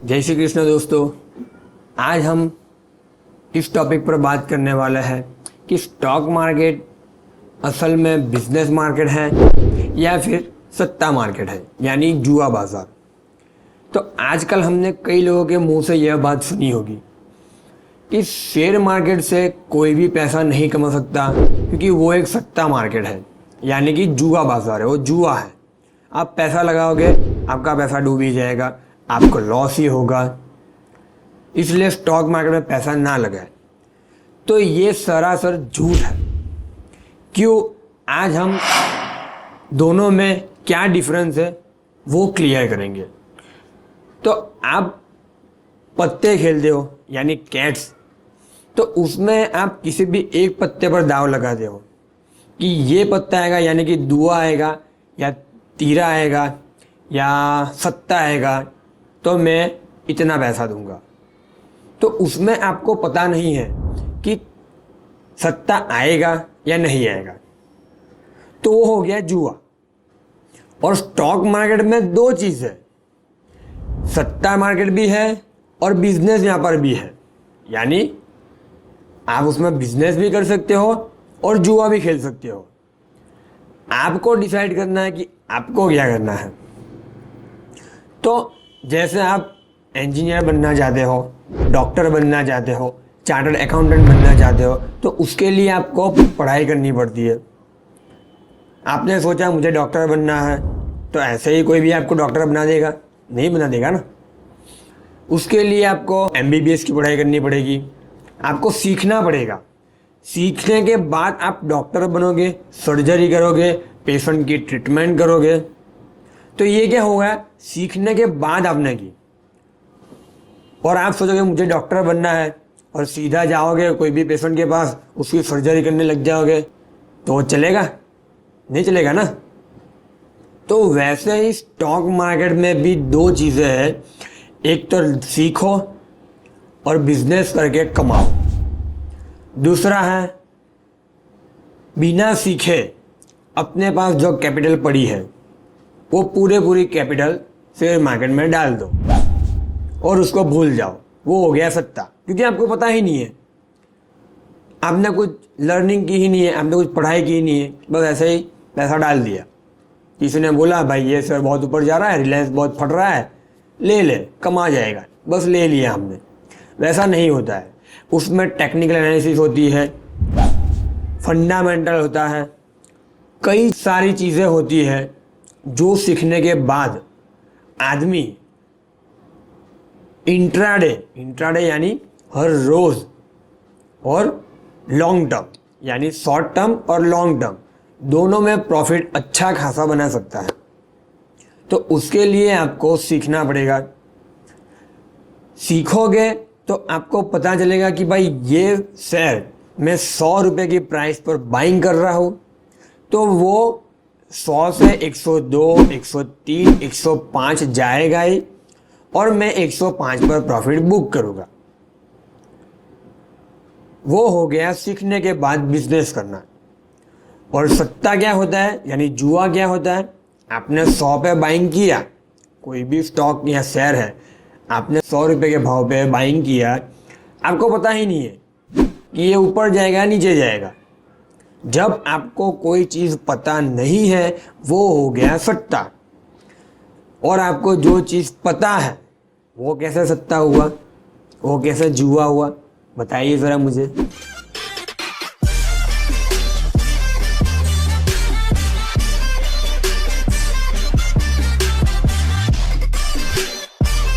जय श्री कृष्ण दोस्तों। आज हम इस टॉपिक पर बात करने वाले हैं कि स्टॉक मार्केट असल में बिजनेस मार्केट है या फिर सट्टा मार्केट है, यानी जुआ बाजार। तो आजकल हमने कई लोगों के मुंह से यह बात सुनी होगी कि शेयर मार्केट से कोई भी पैसा नहीं कमा सकता क्योंकि वो एक सट्टा मार्केट है, यानी कि जुआ बाजार है, वो जुआ है। आप पैसा लगाओगे, आपका पैसा डूब ही जाएगा, आपको लॉस ही होगा। इसलिए स्टॉक मार्केट में पैसा ना लगाए। तो ये सरासर झूठ है। क्यों? आज हम दोनों में क्या डिफरेंस है वो क्लियर करेंगे। तो आप पत्ते खेलते हो यानी कैट्स, तो उसमें आप किसी भी एक पत्ते पर दाव लगाते हो कि ये पत्ता आएगा यानी कि दुआ आएगा या तीरा आएगा या सट्टा आएगा तो मैं इतना पैसा दूंगा। तो उसमें आपको पता नहीं है कि सट्टा आएगा या नहीं आएगा, तो वो हो गया जुआ। और स्टॉक मार्केट में दो चीज़ है, सट्टा मार्केट भी है और बिजनेस यहाँ पर भी है, यानी आप उसमें बिजनेस भी कर सकते हो और जुआ भी खेल सकते हो। आपको डिसाइड करना है कि आपको क्या करना है। तो जैसे आप इंजीनियर बनना चाहते हो, डॉक्टर बनना चाहते हो, चार्टर्ड अकाउंटेंट बनना चाहते हो, तो उसके लिए आपको पढ़ाई करनी पड़ती है। आपने सोचा मुझे डॉक्टर बनना है, तो ऐसे ही कोई भी आपको डॉक्टर बना देगा? नहीं बना देगा ना। उसके लिए आपको MBBS की पढ़ाई करनी पड़ेगी, आपको सीखना पड़ेगा। सीखने के बाद आप डॉक्टर बनोगे, सर्जरी करोगे, पेशेंट की ट्रीटमेंट करोगे। तो ये क्या होगा, सीखने के बाद आपने की। और आप सोचोगे मुझे डॉक्टर बनना है और सीधा जाओगे कोई भी पेशेंट के पास, उसकी सर्जरी करने लग जाओगे, तो चलेगा? नहीं चलेगा ना। तो वैसे ही स्टॉक मार्केट में भी दो चीज़ें हैं, एक तो सीखो और बिजनेस करके कमाओ। दूसरा है बिना सीखे अपने पास जो कैपिटल पड़ी है वो पूरी कैपिटल शेयर मार्केट में डाल दो और उसको भूल जाओ। वो हो गया सट्टा, क्योंकि आपको पता ही नहीं है, आपने कुछ लर्निंग की ही नहीं है, आपने कुछ पढ़ाई की ही नहीं है, बस ऐसे ही पैसा डाल दिया। किसी ने बोला भाई ये शेयर बहुत ऊपर जा रहा है, रिलायंस बहुत फट रहा है, ले ले कमा जाएगा, बस ले लिया हमने। वैसा नहीं होता है, उसमें टेक्निकल एनालिसिस होती है, फंडामेंटल होता है, कई सारी चीज़ें होती है जो सीखने के बाद आदमी इंट्राडे यानी हर रोज़ और लॉन्ग टर्म यानी शॉर्ट टर्म और लॉन्ग टर्म दोनों में प्रॉफिट अच्छा खासा बना सकता है। तो उसके लिए आपको सीखना पड़ेगा। सीखोगे तो आपको पता चलेगा कि भाई ये शेयर मैं 100 रुपये की प्राइस पर बाइंग कर रहा हूँ, तो वो 100 से 102, 103, 105 जाएगा ही और मैं 105 पर प्रॉफिट बुक करूँगा। वो हो गया सीखने के बाद बिजनेस करना। और सट्टा क्या होता है यानी जुआ क्या होता है, आपने 100 पे बाइंग किया, कोई भी स्टॉक या शेयर है, आपने 100 रुपये के भाव पे बाइंग किया, आपको पता ही नहीं है कि ये ऊपर जाएगा नीचे जाएगा। जब आपको कोई चीज़ पता नहीं है वो हो गया सट्टा। और आपको जो चीज़ पता है वो कैसे सट्टा हुआ, वो कैसे जुआ हुआ, बताइए ज़रा मुझे।